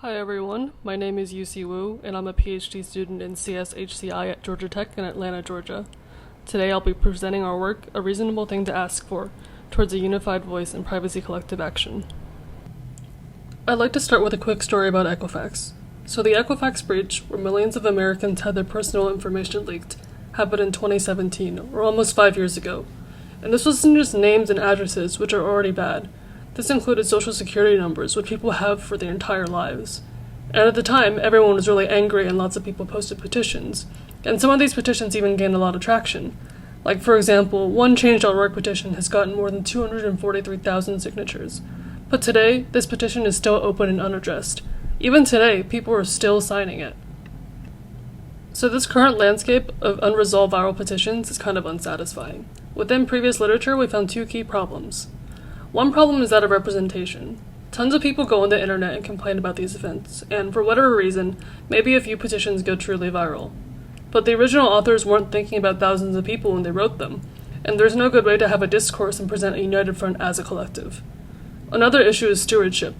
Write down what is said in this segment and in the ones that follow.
Hi everyone, my name is Yuxi Wu, and I'm a PhD student in SIGCHI at Georgia Tech in Atlanta, Georgia. Today I'll be presenting our work, A Reasonable Thing to Ask For, towards a unified voice in privacy collective action. I'd like to start with a quick story about Equifax. So the Equifax breach, where millions of Americans had their personal information leaked, happened in 2017, or almost 5 years ago. And this wasn't just names and addresses, which are already bad. This included social security numbers, which people have for their entire lives. And at the time, everyone was really angry and lots of people posted petitions. And some of these petitions even gained a lot of traction. Like, for example, one Change.org petition has gotten more than 243,000 signatures. But today, this petition is still open and unaddressed. Even today, people are still signing it. So this current landscape of unresolved viral petitions is kind of unsatisfying. Within previous literature, we found two key problems. One problem is that of representation. Tons of people go on the internet and complain about these events, and for whatever reason, maybe a few petitions go truly viral. But the original authors weren't thinking about thousands of people when they wrote them, and there's no good way to have a discourse and present a united front as a collective. Another issue is stewardship.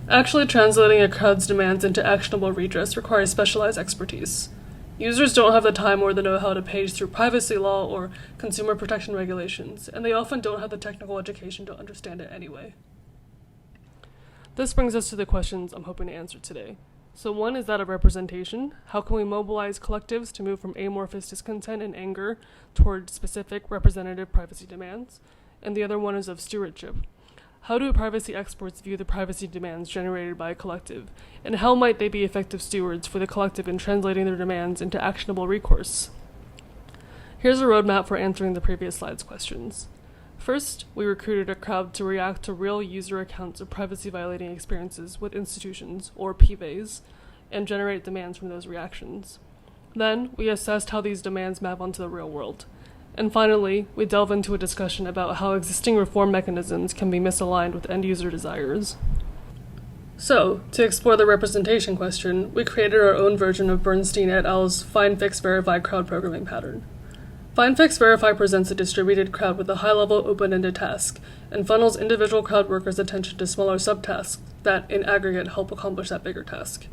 Actually translating a crowd's demands into actionable redress requires specialized expertise. Users don't have the time or the know-how to page through privacy law or consumer protection regulations, and they often don't have the technical education to understand it anyway. This brings us to the questions I'm hoping to answer today. So one is that of representation. How can we mobilize collectives to move from amorphous discontent and anger toward specific representative privacy demands? And the other one is of stewardship. How do privacy experts view the privacy demands generated by a collective, and how might they be effective stewards for the collective in translating their demands into actionable recourse? Here's a roadmap for answering the previous slide's questions. First, we recruited a crowd to react to real user accounts of privacy-violating experiences with institutions, or PVEIs, and generate demands from those reactions. Then, we assessed how these demands map onto the real world. And finally, we delve into a discussion about how existing reform mechanisms can be misaligned with end-user desires. So, to explore the representation question, we created our own version of Bernstein et al.'s Find, Fix, Verify crowd programming pattern. Find, Fix, Verify presents a distributed crowd with a high-level open-ended task, and funnels individual crowd workers' attention to smaller subtasks that, in aggregate, help accomplish that bigger task.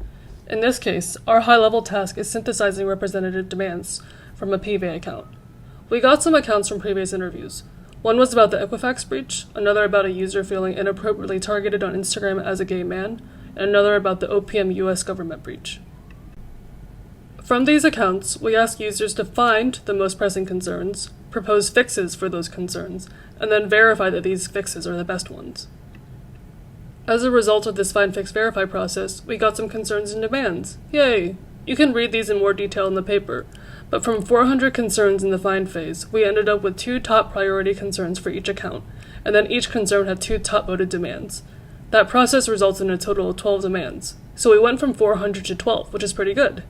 In this case, our high-level task is synthesizing representative demands from a PVEI account. We got some accounts from previous interviews. One was about the Equifax breach, another about a user feeling inappropriately targeted on Instagram as a gay man, and another about the OPM US government breach. From these accounts, we asked users to find the most pressing concerns, propose fixes for those concerns, and then verify that these fixes are the best ones. As a result of this Find, Fix, Verify process, we got some concerns and demands. Yay! You can read these in more detail in the paper. But from 400 concerns in the find phase, we ended up with 2 top priority concerns for each account, and then each concern had 2 top voted demands. That process results in a total of 12 demands. So we went from 400 to 12, which is pretty good.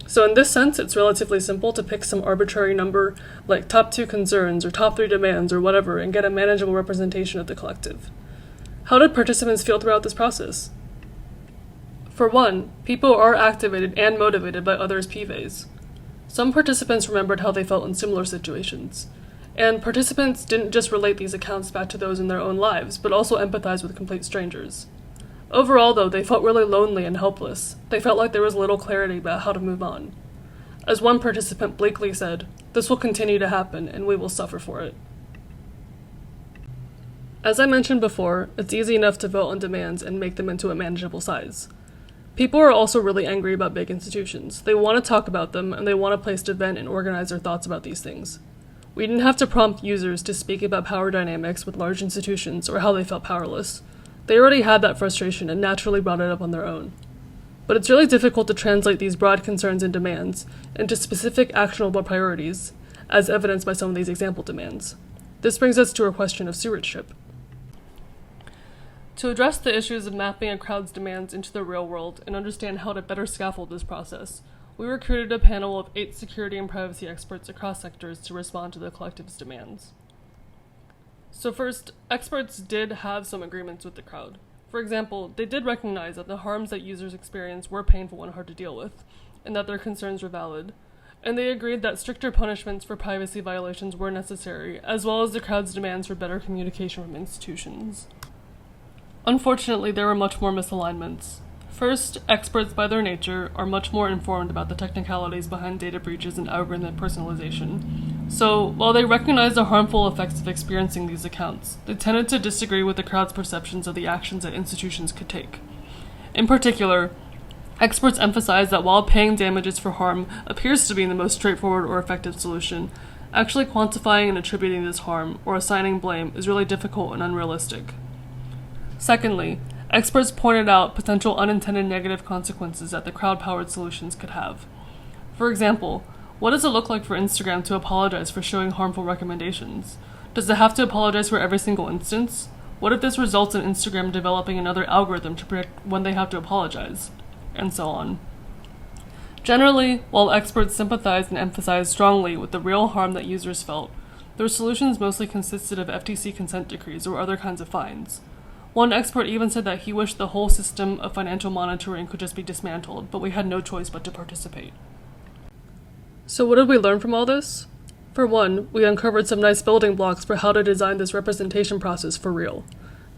So in this sense, it's relatively simple to pick some arbitrary number, like top 2 concerns or top 3 demands or whatever, and get a manageable representation of the collective. How did participants feel throughout this process? For one, people are activated and motivated by others' PVEIs. Some participants remembered how they felt in similar situations. And participants didn't just relate these accounts back to those in their own lives, but also empathize with complete strangers. Overall, though, they felt really lonely and helpless. They felt like there was little clarity about how to move on. As one participant bleakly said, "This will continue to happen, and we will suffer for it." As I mentioned before, it's easy enough to vote on demands and make them into a manageable size. People are also really angry about big institutions. They want to talk about them, and they want a place to vent and organize their thoughts about these things. We didn't have to prompt users to speak about power dynamics with large institutions or how they felt powerless. They already had that frustration and naturally brought it up on their own. But it's really difficult to translate these broad concerns and demands into specific actionable priorities, as evidenced by some of these example demands. This brings us to our question of stewardship. To address the issues of mapping a crowd's demands into the real world and understand how to better scaffold this process, we recruited a panel of 8 security and privacy experts across sectors to respond to the collective's demands. So first, experts did have some agreements with the crowd. For example, they did recognize that the harms that users experience were painful and hard to deal with, and that their concerns were valid. And they agreed that stricter punishments for privacy violations were necessary, as well as the crowd's demands for better communication from institutions. Unfortunately, there were much more misalignments. First, experts by their nature are much more informed about the technicalities behind data breaches and algorithmic personalization. So, while they recognize the harmful effects of experiencing these accounts, they tended to disagree with the crowd's perceptions of the actions that institutions could take. In particular, experts emphasize that while paying damages for harm appears to be the most straightforward or effective solution, actually quantifying and attributing this harm or assigning blame is really difficult and unrealistic. Secondly, experts pointed out potential unintended negative consequences that the crowd-powered solutions could have. For example, what does it look like for Instagram to apologize for showing harmful recommendations? Does it have to apologize for every single instance? What if this results in Instagram developing another algorithm to predict when they have to apologize? And so on. Generally, while experts sympathized and emphasized strongly with the real harm that users felt, their solutions mostly consisted of FTC consent decrees or other kinds of fines. One expert even said that he wished the whole system of financial monitoring could just be dismantled, but we had no choice but to participate. So what did we learn from all this? For one, we uncovered some nice building blocks for how to design this representation process for real.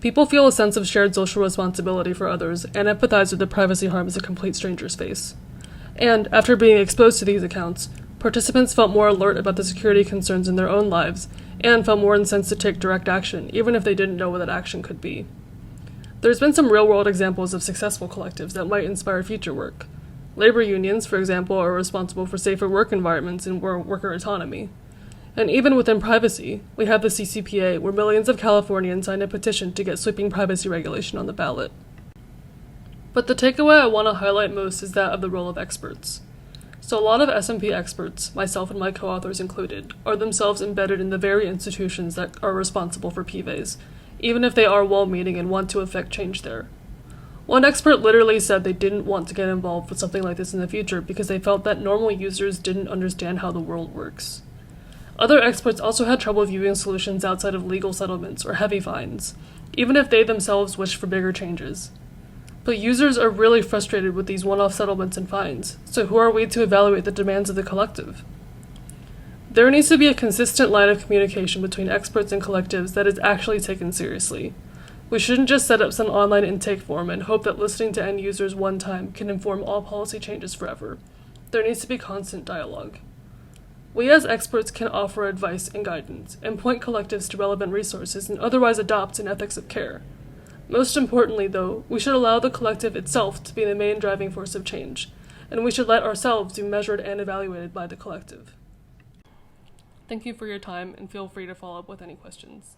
People feel a sense of shared social responsibility for others and empathize with the privacy harms a complete strangers face. And, after being exposed to these accounts, participants felt more alert about the security concerns in their own lives and felt more incensed to take direct action, even if they didn't know what that action could be. There's been some real-world examples of successful collectives that might inspire future work. Labor unions, for example, are responsible for safer work environments and worker autonomy. And even within privacy, we have the CCPA, where millions of Californians signed a petition to get sweeping privacy regulation on the ballot. But the takeaway I want to highlight most is that of the role of experts. So a lot of S&P experts, myself and my co-authors included, are themselves embedded in the very institutions that are responsible for PVEIs, even if they are well-meaning and want to effect change there. One expert literally said they didn't want to get involved with something like this in the future because they felt that normal users didn't understand how the world works. Other experts also had trouble viewing solutions outside of legal settlements or heavy fines, even if they themselves wished for bigger changes. But users are really frustrated with these one-off settlements and fines, so who are we to evaluate the demands of the collective? There needs to be a consistent line of communication between experts and collectives that is actually taken seriously. We shouldn't just set up some online intake form and hope that listening to end users one time can inform all policy changes forever. There needs to be constant dialogue. We as experts can offer advice and guidance, and point collectives to relevant resources and otherwise adopt an ethics of care. Most importantly, though, we should allow the collective itself to be the main driving force of change, and we should let ourselves be measured and evaluated by the collective. Thank you for your time, and feel free to follow up with any questions.